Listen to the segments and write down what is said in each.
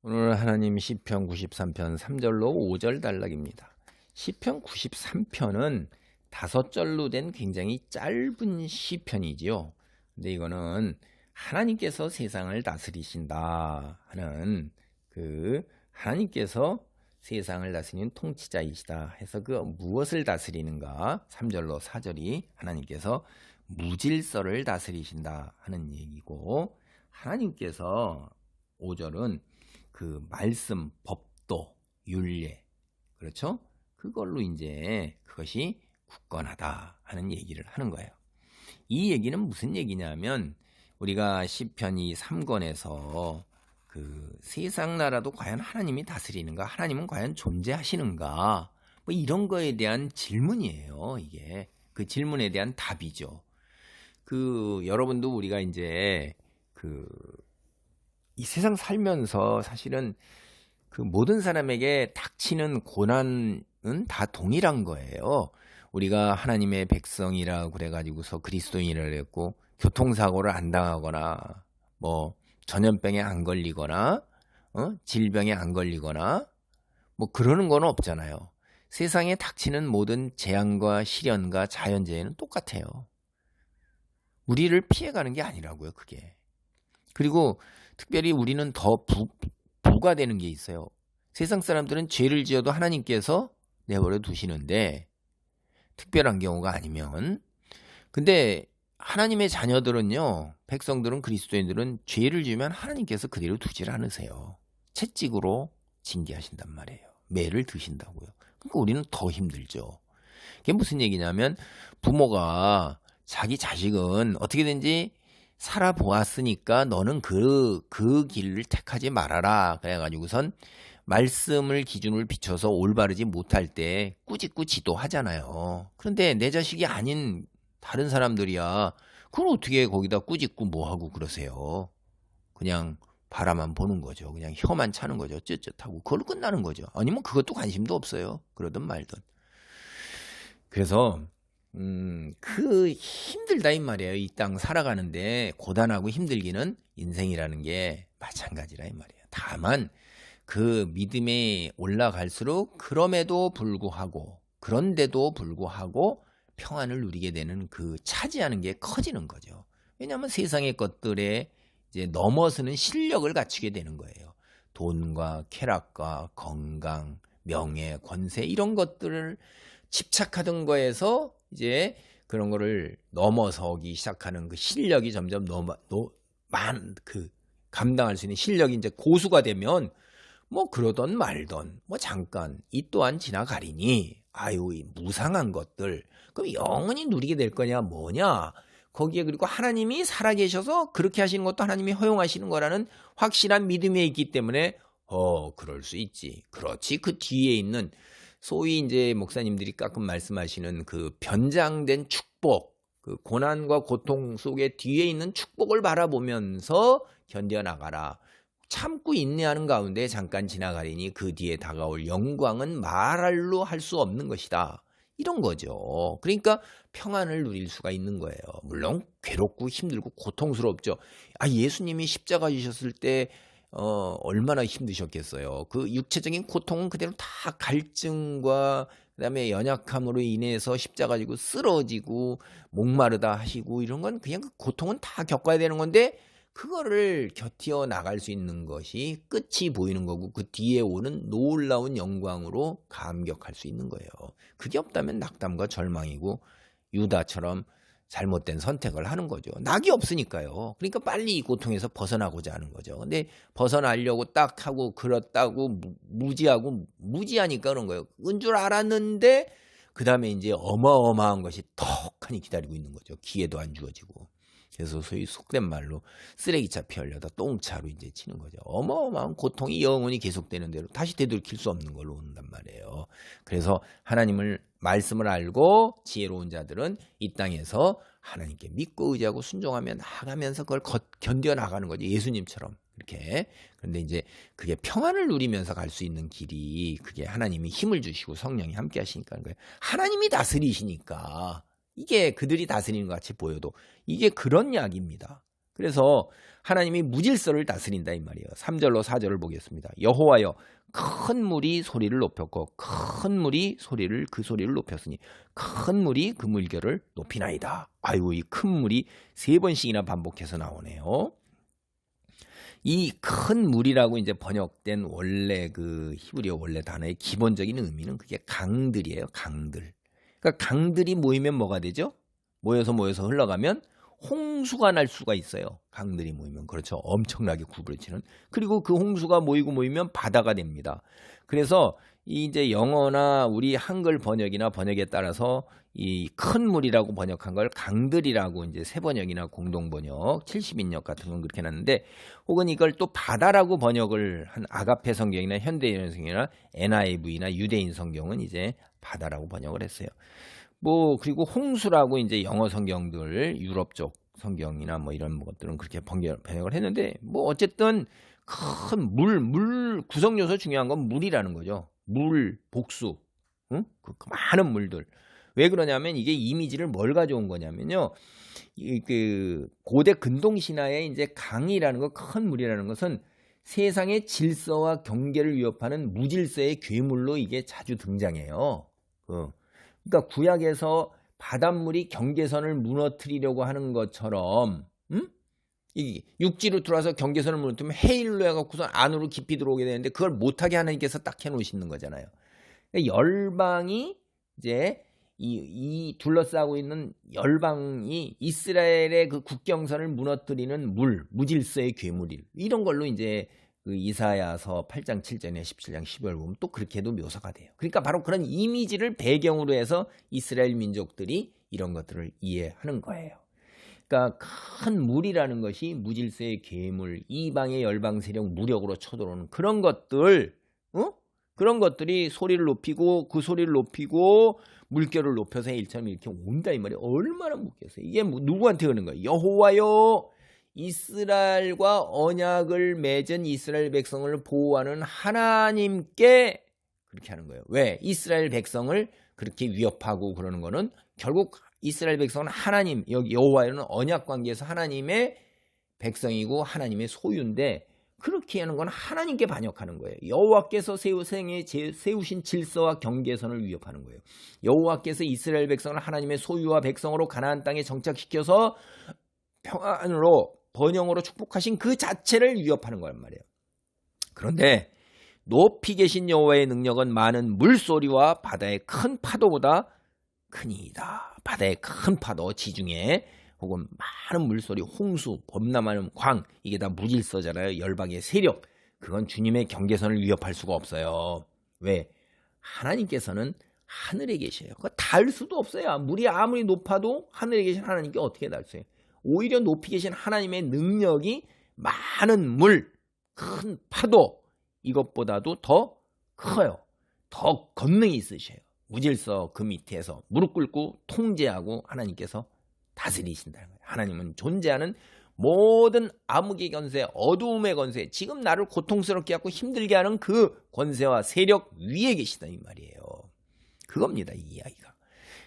오늘 하나님 시편 93편 3절로 5절 단락입니다. 시편 93편은 5절로 된 굉장히 짧은 시편이지요. 근데 이거는 하나님께서 세상을 다스리신다 하는 하나님께서 세상을 다스리는 통치자이시다 해서 그 무엇을 다스리는가 3절로 4절이 하나님께서 무질서를 다스리신다 하는 얘기고, 하나님께서 5절은 그 말씀, 법도, 율례, 그렇죠? 그걸로 이제 그것이 굳건하다 하는 얘기를 하는 거예요. 이 얘기는 무슨 얘기냐면, 우리가 시편 이 3권에서 그 세상 나라도 과연 하나님이 다스리는가, 하나님은 과연 존재하시는가, 뭐 이런 거에 대한 질문이에요. 이게 그 질문에 대한 답이죠. 여러분도 우리가 이제 이 세상 살면서 사실은 그 모든 사람에게 닥치는 고난은 다 동일한 거예요. 우리가 하나님의 백성이라 그래가지고서 그리스도인이라 그랬고, 교통사고를 안 당하거나, 뭐 전염병에 안 걸리거나, 질병에 안 걸리거나, 뭐 그러는 건 없잖아요. 세상에 닥치는 모든 재앙과 시련과 자연재해는 똑같아요. 우리를 피해가는 게 아니라고요, 그게. 그리고 특별히 우리는 더 부가 되는 게 있어요. 세상 사람들은 죄를 지어도 하나님께서 내버려 두시는데, 특별한 경우가 아니면. 근데 하나님의 자녀들은요, 백성들은, 그리스도인들은 죄를 지으면 하나님께서 그대로 두질 않으세요. 채찍으로 징계하신단 말이에요. 매를 드신다고요. 그러니까 우리는 더 힘들죠. 그게 무슨 얘기냐면, 부모가 자기 자식은 어떻게든지 살아보았으니까 너는 그 길을 택하지 말아라. 그래가지고선 말씀을 기준을 비춰서 올바르지 못할 때 꾸짖고 지도하잖아요. 그런데 내 자식이 아닌 다른 사람들이야, 그걸 어떻게 거기다 꾸짖고 뭐하고 그러세요. 그냥 바라만 보는 거죠. 그냥 혀만 차는 거죠. 쯧쯧하고 그걸로 끝나는 거죠. 아니면 그것도 관심도 없어요. 그러든 말든. 그래서 힘들다 이 말이에요. 이 땅 살아가는데 고단하고 힘들기는 인생이라는 게 마찬가지라 이 말이에요. 다만 그 믿음에 올라갈수록 그런데도 불구하고 평안을 누리게 되는 그 차지하는 게 커지는 거죠. 왜냐하면 세상의 것들에 이제 넘어서는 실력을 갖추게 되는 거예요. 돈과 쾌락과 건강, 명예, 권세, 이런 것들을 집착하던 거에서 이제 그런 거를 넘어서기 시작하는 그 실력이 점점 감당할 수 있는 실력이 이제 고수가 되면, 뭐 그러던 말던 뭐 잠깐 이 또한 지나가리니, 아유 이 무상한 것들 그럼 영원히 누리게 될 거냐 뭐냐, 거기에 그리고 하나님이 살아계셔서 그렇게 하시는 것도 하나님이 허용하시는 거라는 확실한 믿음에 있기 때문에 그럴 수 있지. 그렇지. 그 뒤에 있는 소위 이제 목사님들이 가끔 말씀하시는 그 변장된 축복, 그 고난과 고통 속에 뒤에 있는 축복을 바라보면서 견뎌나가라. 참고 인내하는 가운데 잠깐 지나가리니 그 뒤에 다가올 영광은 말로 할 수 없는 것이다. 이런 거죠. 그러니까 평안을 누릴 수가 있는 거예요. 물론 괴롭고 힘들고 고통스럽죠. 예수님이 십자가 지셨을 때 얼마나 힘드셨겠어요. 그 육체적인 고통은 그대로 다 갈증과 그다음에 연약함으로 인해서 십자가 지고 쓰러지고 목마르다 하시고 이런 건 그냥 그 고통은 다 겪어야 되는 건데, 그거를 곁이어 나갈 수 있는 것이 끝이 보이는 거고 그 뒤에 오는 놀라운 영광으로 감격할 수 있는 거예요. 그게 없다면 낙담과 절망이고 유다처럼 잘못된 선택을 하는 거죠. 낙이 없으니까요. 그러니까 빨리 이 고통에서 벗어나고자 하는 거죠. 근데 벗어나려고 딱 하고 그렇다고 무지하니까 그런 거예요. 은 줄 알았는데 그 다음에 이제 어마어마한 것이 턱하니 기다리고 있는 거죠. 기회도 안 주어지고. 그래서 소위 속된 말로 쓰레기차 피하려다 똥차로 이제 치는 거죠. 어마어마한 고통이 영원히 계속되는 대로 다시 되돌릴 수 없는 걸로 온단 말이에요. 그래서 하나님을 말씀을 알고 지혜로운 자들은 이 땅에서 하나님께 믿고 의지하고 순종하며 나가면서 그걸 견뎌 나가는 거죠. 예수님처럼 이렇게. 그런데 이제 그게 평안을 누리면서 갈 수 있는 길이, 그게 하나님이 힘을 주시고 성령이 함께 하시니까 그런 거예요. 하나님이 다스리시니까 이게 그들이 다스리는 것 같이 보여도 이게 그런 약입니다. 그래서 하나님이 무질서를 다스린다 이 말이에요. 3절로 4절을 보겠습니다. 여호와여 큰 물이 소리를 높였고 큰 물이 그 소리를 높였으니 큰 물이 그 물결을 높이나이다. 아이고 이 큰 물이 3번씩이나 반복해서 나오네요. 이 큰 물이라고 이제 번역된 원래 그 히브리어 원래 단어의 기본적인 의미는 그게 강들이에요. 강들. 그러니까 강들이 모이면 뭐가 되죠? 모여서 흘러가면 홍수가 날 수가 있어요. 강들이 모이면. 그렇죠. 엄청나게 구부러지는. 그리고 그 홍수가 모이면 바다가 됩니다. 그래서 이제 영어나 우리 한글 번역이나 번역에 따라서 이 큰 물이라고 번역한 걸 강들이라고 이제 새 번역이나 공동 번역, 70인역 같은 건 그렇게 놨는데 혹은 이걸 또 바다라고 번역을 한 아가페 성경이나 현대인 성경이나 NIV나 유대인 성경은 이제 바다라고 번역을 했어요. 뭐 그리고 홍수라고 이제 영어 성경들 유럽 쪽 성경이나 뭐 이런 것들은 그렇게 번역을 했는데 뭐 어쨌든 큰 물 구성 요소 중요한 건 물이라는 거죠. 물, 복수, 응? 그 많은 물들. 왜 그러냐면 이게 이미지를 뭘 가져온 거냐면요. 그 고대 근동 신화에 이제 강이라는 거, 큰 물이라는 것은 세상의 질서와 경계를 위협하는 무질서의 괴물로 이게 자주 등장해요. 그러니까 구약에서 바닷물이 경계선을 무너뜨리려고 하는 것처럼 이 육지로 들어와서 경계선을 무너뜨리면 해일로 해갖고서 안으로 깊이 들어오게 되는데 그걸 못하게 하나님께서 딱 해놓으시는 거잖아요. 그러니까 열방이 이제 이 둘러싸고 있는 열방이 이스라엘의 그 국경선을 무너뜨리는 무질서의 괴물이 이런 걸로 이제 그 이사야서 8장 7절에 17장 10절 보면 또 그렇게도 묘사가 돼요. 그러니까 바로 그런 이미지를 배경으로 해서 이스라엘 민족들이 이런 것들을 이해하는 거예요. 그러니까 큰 물이라는 것이 무질서의 괴물, 이방의 열방 세력 무력으로 쳐들어오는 그런 것들, 그런 것들이 소리를 높이고 그 소리를 높이고 물결을 높여서 일처럼 이렇게 온다 이 말이에요. 얼마나 묻겠어요. 이게 누구한테 오는 거예요? 여호와여 이스라엘과 언약을 맺은 이스라엘 백성을 보호하는 하나님께 그렇게 하는 거예요. 왜? 이스라엘 백성을 그렇게 위협하고 그러는 거는 결국 이스라엘 백성은 하나님, 여기 여호와는 언약 관계에서 하나님의 백성이고 하나님의 소유인데 그렇게 하는 건 하나님께 반역하는 거예요. 여호와께서 세우신 질서와 경계선을 위협하는 거예요. 여호와께서 이스라엘 백성을 하나님의 소유와 백성으로 가나안 땅에 정착시켜서 평안으로 번영으로 축복하신 그 자체를 위협하는 거란 말이에요. 그런데 높이 계신 여호와의 능력은 많은 물소리와 바다의 큰 파도보다 크니이다. 바다의 큰 파도, 지중해 혹은 많은 물소리, 홍수, 범람하는 광 이게 다 무질서잖아요. 열방의 세력. 그건 주님의 경계선을 위협할 수가 없어요. 왜? 하나님께서는 하늘에 계셔요. 그거 닿을 수도 없어요. 물이 아무리 높아도 하늘에 계신 하나님께 어떻게 닿을 수 있어요? 오히려 높이 계신 하나님의 능력이 많은 물, 큰 파도 이것보다도 더 커요. 더 권능이 있으셔요. 무질서 그 밑에서 무릎 꿇고 통제하고 하나님께서 다스리신다는 거예요. 하나님은 존재하는 모든 암흑의 권세, 어두움의 권세, 지금 나를 고통스럽게 하고 힘들게 하는 그 권세와 세력 위에 계시다 이 말이에요. 그겁니다, 이 이야기가.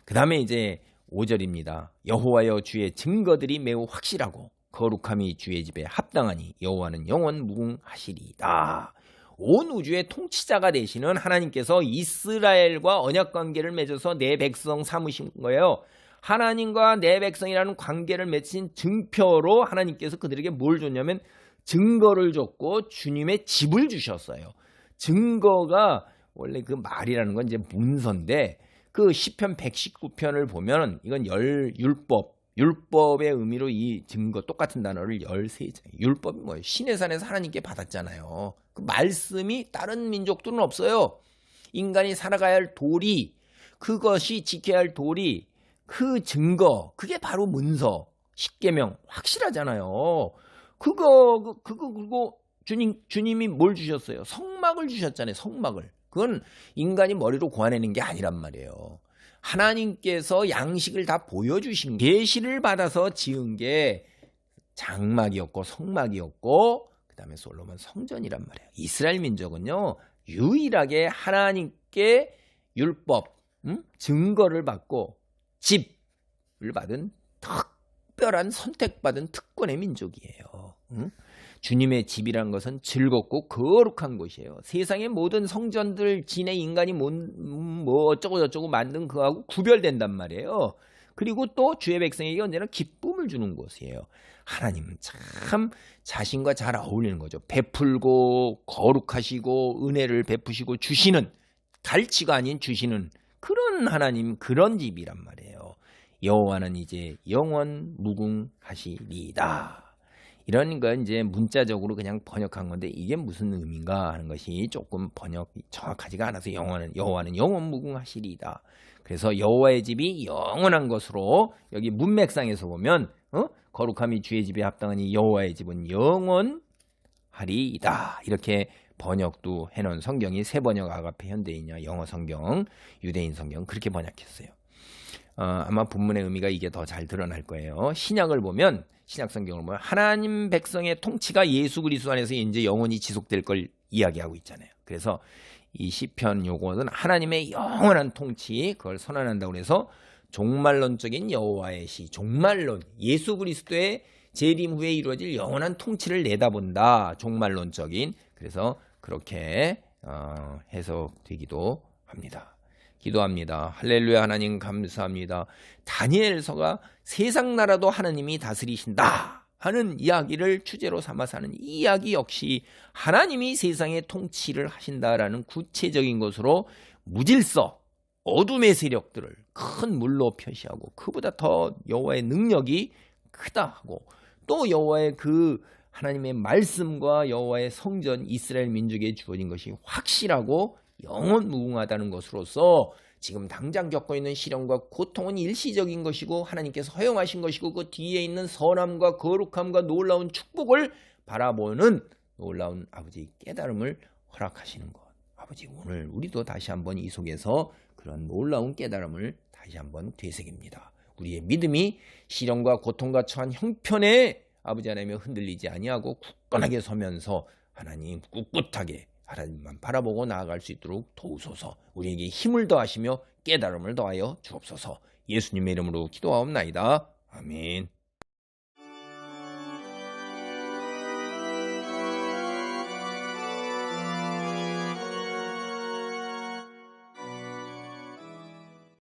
그 다음에 이제 5절입니다. 여호와여 주의 증거들이 매우 확실하고 거룩함이 주의 집에 합당하니 여호와는 영원 무궁하시리이다. 온 우주의 통치자가 되시는 하나님께서 이스라엘과 언약관계를 맺어서 내 백성 삼으신 거예요. 하나님과 내 백성이라는 관계를 맺힌 증표로 하나님께서 그들에게 뭘 줬냐면 증거를 줬고 주님의 집을 주셨어요. 증거가 원래 그 말이라는 건 이제 문서인데 그 시편 119편을 보면 이건 율법의 의미로 이 증거 똑같은 단어를 13장. 율법이 뭐예요? 신의 산에서 하나님께 받았잖아요. 그 말씀이 다른 민족들은 없어요. 인간이 살아가야 할 도리, 그것이 지켜야 할 도리, 그 증거, 그게 바로 문서, 십계명 확실하잖아요. 그거 주님이 뭘 주셨어요? 성막을 주셨잖아요. 성막을. 그건 인간이 머리로 고안해낸 게 아니란 말이에요. 하나님께서 양식을 다 보여주신 계시를 받아서 지은 게 장막이었고 성막이었고 그 다음에 솔로몬 성전이란 말이에요. 이스라엘 민족은요 유일하게 하나님께 율법 증거를 받고 집을 받은 특별한 선택받은 특권의 민족이에요. 응? 주님의 집이란 것은 즐겁고 거룩한 곳이에요. 세상의 모든 성전들 진의 인간이 뭐 어쩌고 저쩌고 만든 그거하고 구별된단 말이에요. 그리고 또 주의 백성에게 언제나 기쁨을 주는 곳이에요. 하나님은 참 자신과 잘 어울리는 거죠. 베풀고 거룩하시고 은혜를 베푸시고 주시는, 갈치가 아닌 주시는 그런 하나님, 그런 집이란 말이에요. 여호와는 이제 영원 무궁하시리이다. 이런 거 이제 문자적으로 그냥 번역한 건데 이게 무슨 의미인가 하는 것이 조금 번역이 정확하지가 않아서 여호와는 영원 무궁하시리이다. 그래서 여호와의 집이 영원한 것으로 여기 문맥상에서 보면 거룩함이 주의 집에 합당하니 여호와의 집은 영원하리이다. 이렇게 번역도 해놓은 성경이 새 번역 아가페 현대인이나 영어 성경, 유대인 성경 그렇게 번역했어요. 아마 본문의 의미가 이게 더 잘 드러날 거예요. 신약 성경을 보면 하나님 백성의 통치가 예수 그리스도 안에서 이제 영원히 지속될 걸 이야기하고 있잖아요. 그래서 이 시편 요거는 하나님의 영원한 통치, 그걸 선언한다고 해서 종말론적인 여호와의 시, 종말론, 예수 그리스도의 재림 후에 이루어질 영원한 통치를 내다본다. 종말론적인. 그래서 그렇게 해석되기도 합니다. 기도합니다. 할렐루야. 하나님 감사합니다. 다니엘서가 세상 나라도 하나님이 다스리신다 하는 이야기를 주제로 삼아서 하는 이 이야기 역시 하나님이 세상의 통치를 하신다라는 구체적인 것으로 무질서, 어둠의 세력들을 큰 물로 표시하고 그보다 더 여호와의 능력이 크다 하고 또 여호와의 그 하나님의 말씀과 여호와의 성전 이스라엘 민족에 주어진 것이 확실하고 영원 무궁하다는 것으로서 지금 당장 겪고 있는 시련과 고통은 일시적인 것이고 하나님께서 허용하신 것이고 그 뒤에 있는 선함과 거룩함과 놀라운 축복을 바라보는 놀라운 아버지 깨달음을 허락하시는 것. 아버지 오늘 우리도 다시 한번 이 속에서 그런 놀라운 깨달음을 다시 한번 되새깁니다. 우리의 믿음이 시련과 고통과 처한 형편에 아버지 하나님이 흔들리지 아니하고 굳건하게 서면서 하나님 꿋꿋하게 하나님만 바라보고 나아갈 수 있도록 도우소서. 우리에게 힘을 더하시며 깨달음을 더하여 주옵소서. 예수님의 이름으로 기도하옵나이다. 아멘.